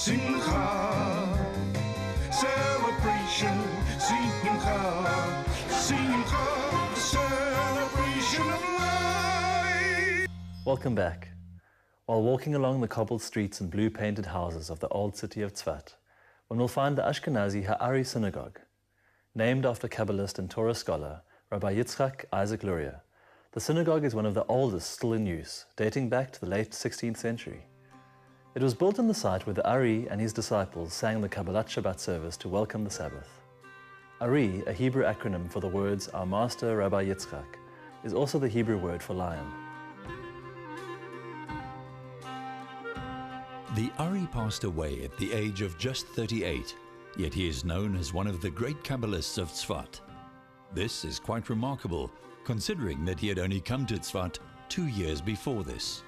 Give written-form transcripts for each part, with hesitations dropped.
Simcha, celebration, Simcha, Simcha, celebration of life. Welcome back. While walking along the cobbled streets and blue-painted houses of the old city of Tzfat, one will find the Ashkenazi Ha'ari synagogue. Named after Kabbalist and Torah scholar Rabbi Yitzchak Isaac Luria, the synagogue is one of the oldest still in use, dating back to the late 16th century. It was built on the site where the Ari and his disciples sang the Kabbalat Shabbat service to welcome the Sabbath. Ari, a Hebrew acronym for the words Our Master Rabbi Yitzchak, is also the Hebrew word for lion. The Ari passed away at the age of just 38, yet he is known as one of the great Kabbalists of Tzfat. This is quite remarkable, considering that he had only come to Tzfat 2 years before this.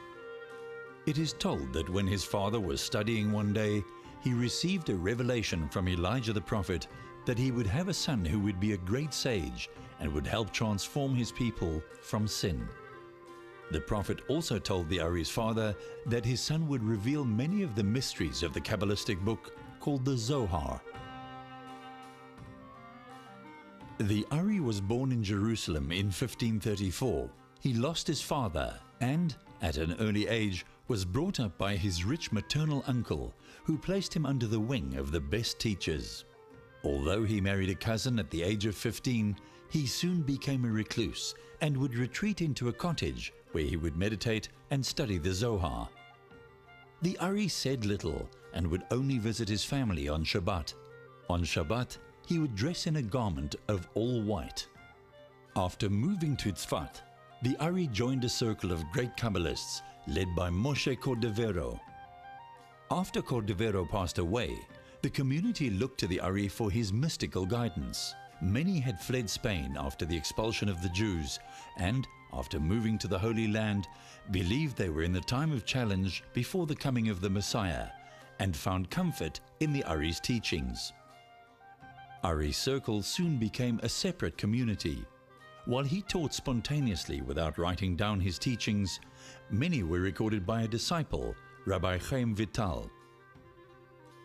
It is told that when his father was studying one day, he received a revelation from Elijah the prophet that he would have a son who would be a great sage and would help transform his people from sin. The prophet also told the Ari's father that his son would reveal many of the mysteries of the Kabbalistic book called the Zohar. The Ari was born in Jerusalem in 1534. He lost his father and, at an early age, was brought up by his rich maternal uncle, who placed him under the wing of the best teachers. Although he married a cousin at the age of 15, he soon became a recluse and would retreat into a cottage where he would meditate and study the Zohar. The Ari said little and would only visit his family on Shabbat. On Shabbat, he would dress in a garment of all white. After moving to Tzfat, the Ari joined a circle of great Kabbalists led by Moshe Cordovero. After Cordovero passed away, the community looked to the Ari for his mystical guidance. Many had fled Spain after the expulsion of the Jews and, after moving to the Holy Land, believed they were in the time of challenge before the coming of the Messiah and found comfort in the Ari's teachings. Ari's circle soon became a separate community. While he taught spontaneously without writing down his teachings, many were recorded by a disciple, Rabbi Chaim Vital.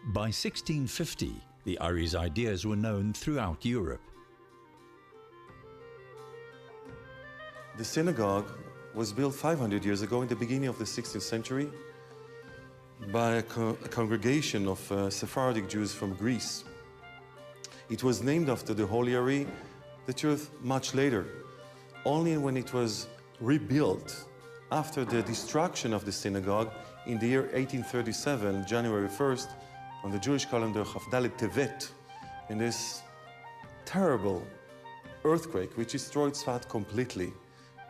By 1650, the Ari's ideas were known throughout Europe. The synagogue was built 500 years ago in the beginning of the 16th century by a congregation of Sephardic Jews from Greece. It was named after the Holy Ari, the truth, much later. Only when it was rebuilt after the destruction of the synagogue in the year 1837, January 1st, on the Jewish calendar Chavdalet Tevet, in this terrible earthquake which destroyed Tzfat completely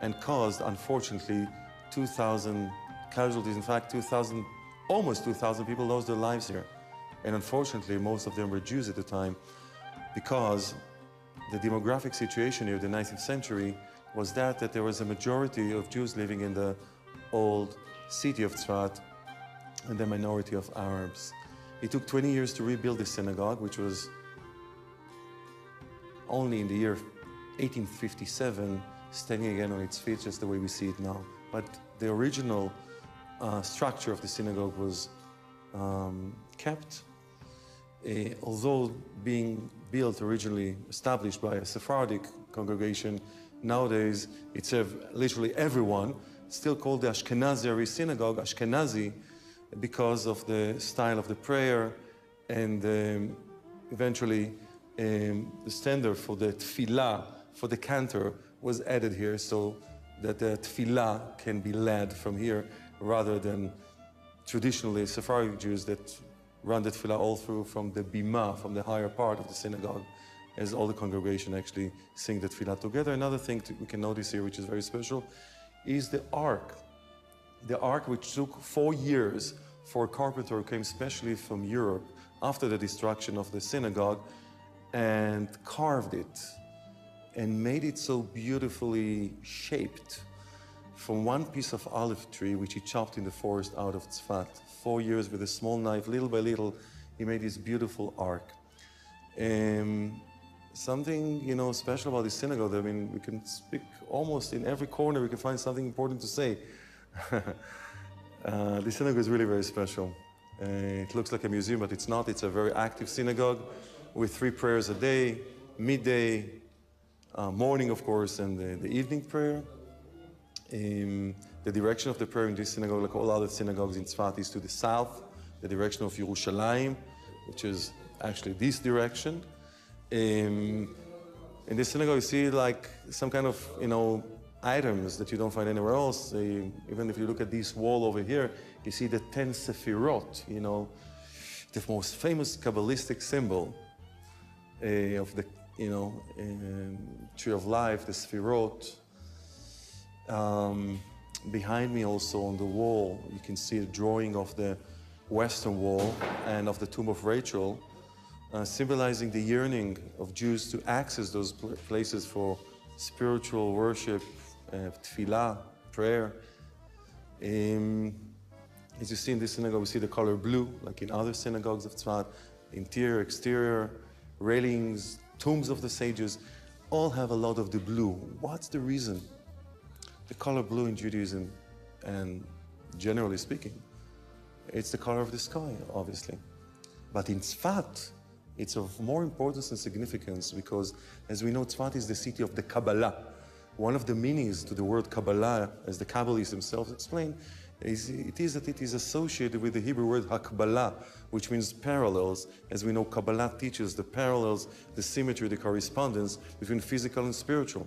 and caused, unfortunately, 2,000 casualties. In fact, almost 2,000 people lost their lives here. And unfortunately, most of them were Jews at the time, because the demographic situation here in the 19th century was that there was a majority of Jews living in the old city of Tzfat and the minority of Arabs. It took 20 years to rebuild the synagogue, which was only in the year 1857 standing again on its feet, just the way we see it now. But the original structure of the synagogue was kept. Although being built originally, established by a Sephardic congregation, nowadays it serves literally everyone. It's still called the Ashkenazi synagogue, Ashkenazi, because of the style of the prayer, and eventually the standard for the tefillah, for the cantor, was added here so that the tefillah can be led from here rather than traditionally Sephardic Jews that run the tefillah all through from the bima, from the higher part of the synagogue, as all the congregation actually sing the tefillah together. Another thing we can notice here, which is very special, is the ark. The ark, which took 4 years for a carpenter who came specially from Europe after the destruction of the synagogue and carved it and made it so beautifully shaped from one piece of olive tree, which he chopped in the forest out of Tzfat. 4 years with a small knife, little by little, he made this beautiful ark. Something, special about this synagogue, I mean, we can speak almost in every corner, we can find something important to say. The synagogue is really very special. It looks like a museum, but it's not. It's a very active synagogue with 3 prayers a day, midday, morning, of course, and the evening prayer. The direction of the prayer in this synagogue, like all other synagogues in Tzfat, is to the south, the direction of Yerushalayim, which is actually this direction. In this synagogue, you see like some kind of, items that you don't find anywhere else. Even if you look at this wall over here, you see the 10 Sefirot, the most famous Kabbalistic symbol of the, tree of life, the Sefirot. Behind me also on the wall, you can see a drawing of the western wall and of the tomb of Rachel, symbolizing the yearning of Jews to access those places for spiritual worship, tefillah, prayer. As you see in this synagogue, we see the color blue, like in other synagogues of Tzfat. Interior, exterior, railings, tombs of the sages, all have a lot of the blue. What's the reason? The color blue in Judaism, and generally speaking, it's the color of the sky, obviously. But in Tzfat, it's of more importance and significance because, as we know, Tzfat is the city of the Kabbalah. One of the meanings to the word Kabbalah, as the Kabbalists themselves explain, is that it is associated with the Hebrew word Hakbalah, which means parallels. As we know, Kabbalah teaches the parallels, the symmetry, the correspondence between physical and spiritual.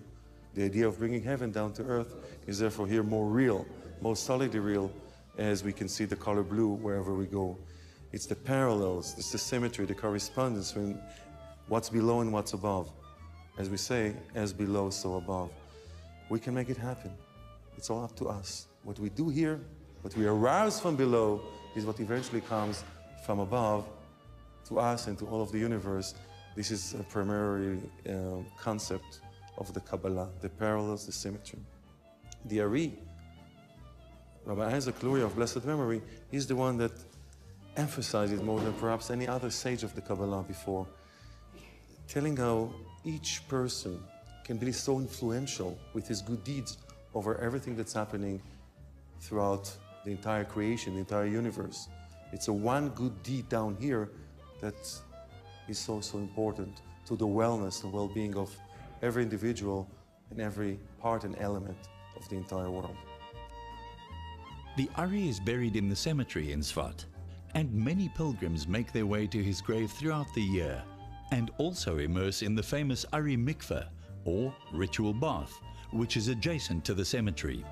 The idea of bringing heaven down to earth is therefore here more real, more solidly real, as we can see the color blue wherever we go. It's the parallels, it's the symmetry, the correspondence between what's below and what's above. As we say, as below, so above. We can make it happen. It's all up to us. What we do here, what we arouse from below, is what eventually comes from above to us and to all of the universe. This is a primary concept of the Kabbalah, the parallels, the symmetry. The Ari, Rabbi Isaac Luria of blessed memory, is the one that emphasizes more than perhaps any other sage of the Kabbalah before, telling how each person can be so influential with his good deeds over everything that's happening throughout the entire creation, the entire universe. It's a one good deed down here that is so important to the wellness and well-being of every individual and every part and element of the entire world. The Ari is buried in the cemetery in Tzfat, and many pilgrims make their way to his grave throughout the year, and also immerse in the famous Ari mikveh, or ritual bath, which is adjacent to the cemetery.